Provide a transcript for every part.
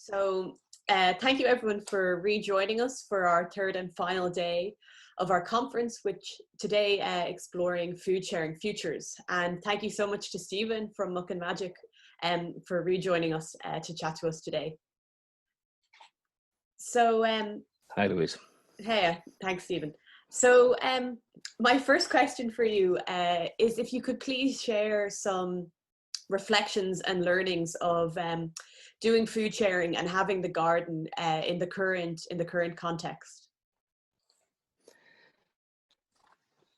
Thank you everyone for rejoining us for our third and final day of our conference, which today exploring food sharing futures. And thank you so much to Stephen from Muck and Magic for rejoining us to chat to us today. Hi, Louise. Hey, thanks, Stephen. So my first question for you is if you could please share some reflections and learnings of doing food sharing and having the garden in the current context.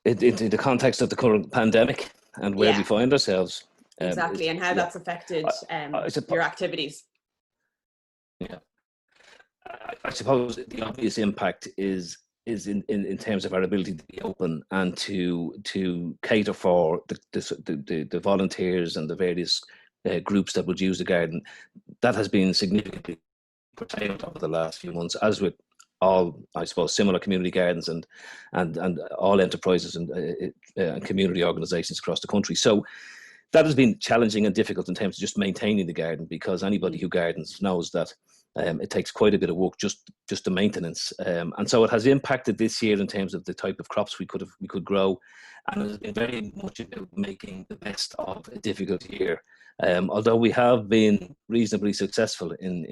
In the context of the current pandemic and where we find ourselves. Exactly, and how that's affected your activities. Yeah, I suppose the obvious impact is in terms of our ability to be open and to cater for the volunteers and the various groups that would use the garden. That has been significantly curtailed over the last few months, as with all, I suppose, similar community gardens and all enterprises and community organisations across the country. So that has been challenging and difficult in terms of just maintaining the garden, because anybody who gardens knows that it takes quite a bit of work just the maintenance, and so it has impacted this year in terms of the type of crops we could grow, and it has been very much about making the best of a difficult year. Although we have been reasonably successful in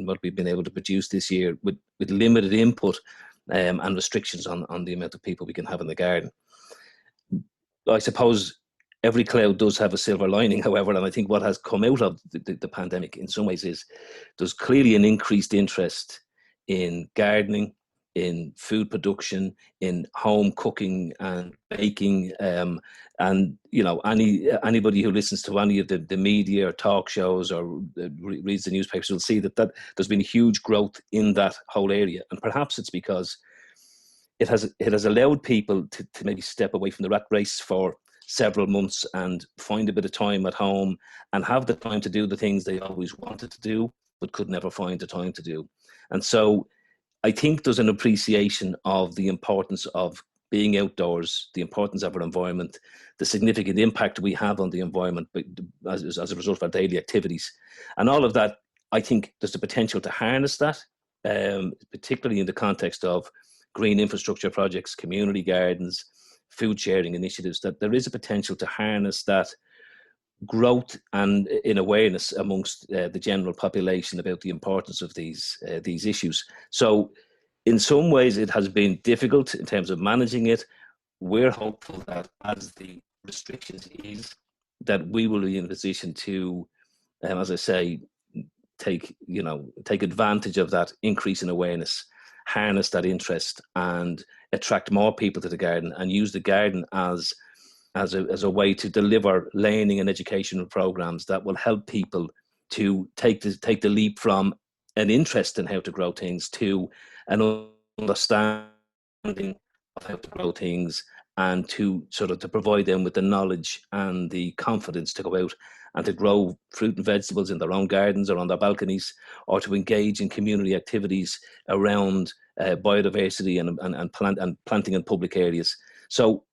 what we've been able to produce this year with limited input and restrictions on the amount of people we can have in the garden. I suppose every cloud does have a silver lining, however, and I think what has come out of the pandemic in some ways is there's clearly an increased interest in gardening, in food production, in home cooking and baking, and anybody who listens to any of the media or talk shows or reads the newspapers will see that there's been huge growth in that whole area, and perhaps it's because it has allowed people to maybe step away from the rat race for several months and find a bit of time at home and have the time to do the things they always wanted to do but could never find the time to do. And so I think there's an appreciation of the importance of being outdoors, the importance of our environment, the significant impact we have on the environment as a result of our daily activities. And all of that, I think there's the potential to harness that, particularly in the context of green infrastructure projects, community gardens, food sharing initiatives, that there is a potential to harness that growth and in awareness amongst the general population about the importance of these issues. So in some ways it has been difficult in terms of managing it. We're hopeful that as the restrictions ease, that we will be in a position to, as I say, take advantage of that increase in awareness, harness that interest and attract more people to the garden, and use the garden as a way to deliver learning and educational programs that will help people to take the leap from an interest in how to grow things to an understanding of how to grow things, and to provide them with the knowledge and the confidence to go out and to grow fruit and vegetables in their own gardens or on their balconies, or to engage in community activities around biodiversity and planting in public areas. So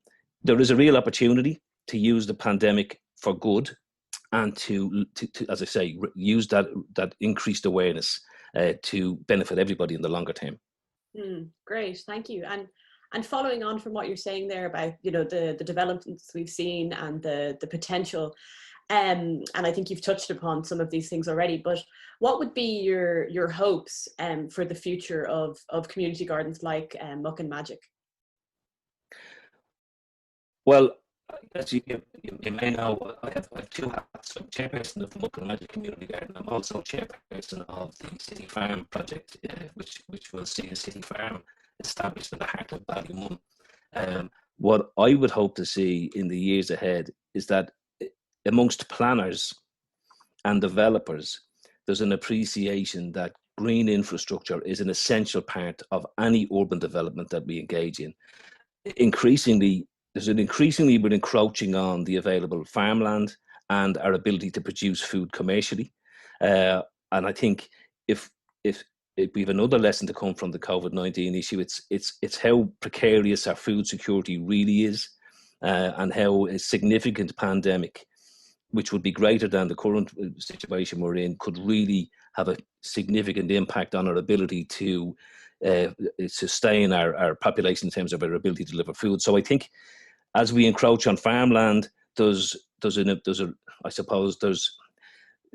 there is a real opportunity to use the pandemic for good, and to as I say, use that increased awareness to benefit everybody in the longer term. Great, thank you. And following on from what you're saying there about the developments we've seen and the potential, and I think you've touched upon some of these things already, but what would be your hopes for the future of community gardens like Muck and Magic? Well, as you may know, I have two hats. I'm chairperson of the Muck and Magic Community Garden. I'm also chairperson of the City Farm project, which will see a city farm established in the heart of Ballymun. What I would hope to see in the years ahead is that amongst planners and developers, there's an appreciation that green infrastructure is an essential part of any urban development that we engage in. We're encroaching on the available farmland and our ability to produce food commercially. And I think if we have another lesson to come from the COVID-19 issue, it's how precarious our food security really is, and how a significant pandemic, which would be greater than the current situation we're in, could really have a significant impact on our ability to sustain our population in terms of our ability to deliver food. So I think as we encroach on farmland,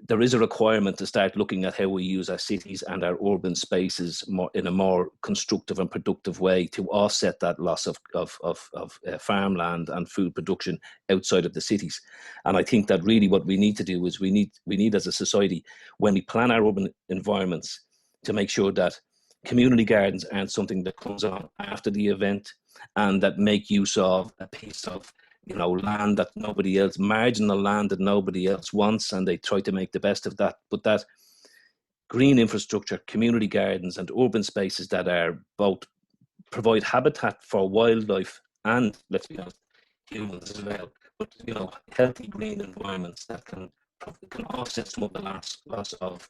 there is a requirement to start looking at how we use our cities and our urban spaces in a more constructive and productive way to offset that loss of farmland and food production outside of the cities. And I think that really what we need to do is we need as a society, when we plan our urban environments, to make sure that community gardens aren't something that comes on after the event and that make use of a piece of land that nobody else, marginal land that nobody else wants, and they try to make the best of that. But that green infrastructure, community gardens and urban spaces that are both provide habitat for wildlife and, let's be honest, humans as well, but healthy green environments that can offset some of the loss of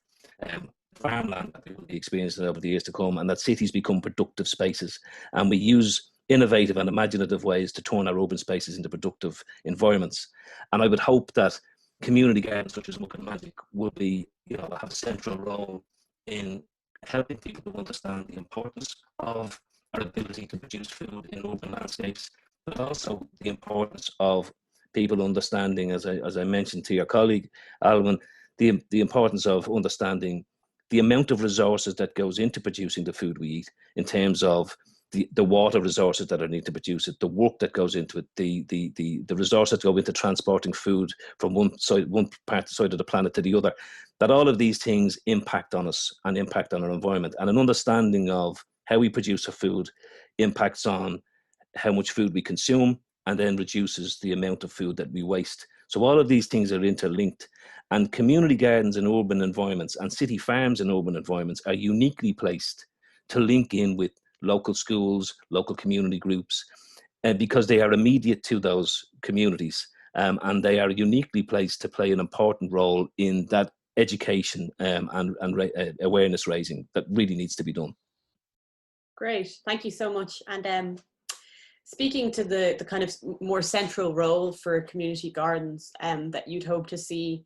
farmland that we will be experiencing over the years to come, and that cities become productive spaces, and we use innovative and imaginative ways to turn our urban spaces into productive environments. And I would hope that community gardens such as Muck and Magic will be, have a central role in helping people to understand the importance of our ability to produce food in urban landscapes, but also the importance of people understanding, as I mentioned to your colleague, Alvin, the importance of understanding the amount of resources that goes into producing the food we eat, in terms of the water resources that are needed to produce it, the work that goes into it, the resources that go into transporting food from one side of the planet to the other, that all of these things impact on us and impact on our environment. And an understanding of how we produce our food impacts on how much food we consume, and then reduces the amount of food that we waste. So all of these things are interlinked, and community gardens in urban environments and city farms in urban environments are uniquely placed to link in with local schools, local community groups, because they are immediate to those communities, and they are uniquely placed to play an important role in that education and awareness raising that really needs to be done. Great, thank you so much. And speaking to the kind of more central role for community gardens that you'd hope to see,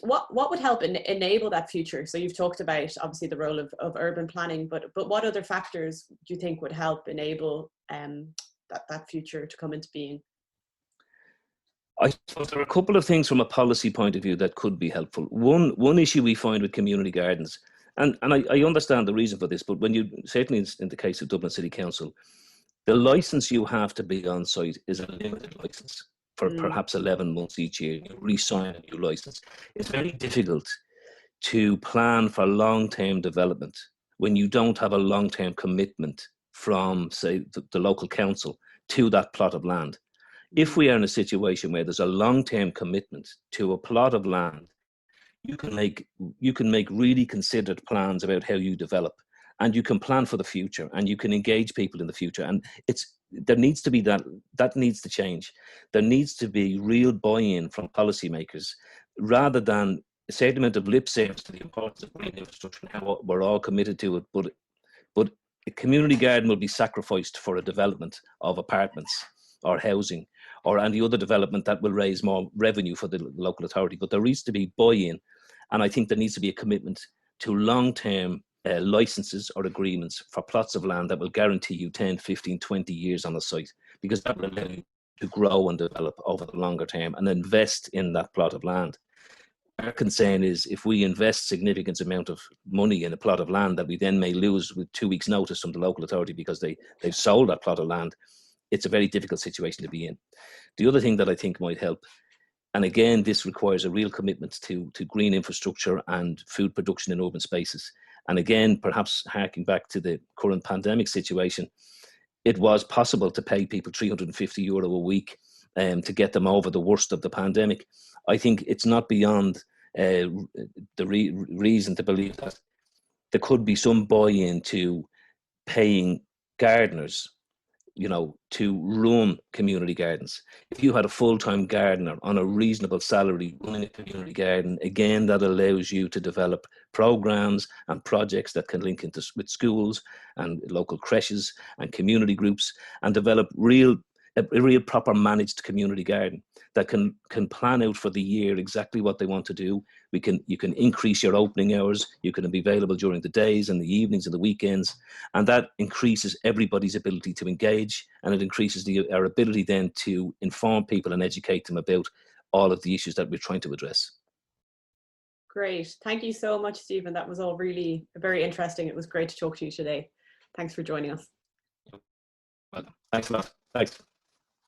what would help enable that future? So you've talked about obviously the role of urban planning, but what other factors do you think would help enable that future to come into being? I suppose there are a couple of things from a policy point of view that could be helpful. One issue we find with community gardens, and I understand the reason for this, but when you, certainly in the case of Dublin City Council, the license you have to be on site is a limited license for perhaps 11 months each year. You re-sign a new license. It's very difficult to plan for long-term development when you don't have a long-term commitment from, say, the local council to that plot of land. If we are in a situation where there's a long-term commitment to a plot of land, you can make really considered plans about how you develop, and you can plan for the future, and you can engage people in the future. And there needs to be that needs to change. There needs to be real buy-in from policymakers, rather than a certain amount of lip service to the importance of green infrastructure and how we're all committed to it. But a community garden will be sacrificed for a development of apartments or housing or any other development that will raise more revenue for the local authority. But there needs to be buy-in, and I think there needs to be a commitment to long-term licenses or agreements for plots of land that will guarantee you 10, 15, 20 years on a site, because that will allow you to grow and develop over the longer term and invest in that plot of land. Our concern is if we invest significant amount of money in a plot of land that we then may lose with 2 weeks' notice from the local authority because they've sold that plot of land, it's a very difficult situation to be in. The other thing that I think might help, and again, this requires a real commitment to green infrastructure and food production in urban spaces. And again, perhaps harking back to the current pandemic situation, it was possible to pay people €350 a week to get them over the worst of the pandemic. I think it's not beyond the reason to believe that there could be some buy-in to paying gardeners, to run community gardens. If you had a full-time gardener on a reasonable salary running a community garden, again, that allows you to develop programs and projects that can link into with schools and local creches and community groups, and develop a real proper managed community garden that can plan out for the year exactly what they want to do, You can increase your opening hours. You can be available during the days and the evenings and the weekends, and that increases everybody's ability to engage, and it increases our ability then to inform people and educate them about all of the issues that we're trying to address. Great. Thank you so much, Stephen. That was all really very interesting. It was great to talk to you today. Thanks for joining us. Well, thanks a lot. Thanks.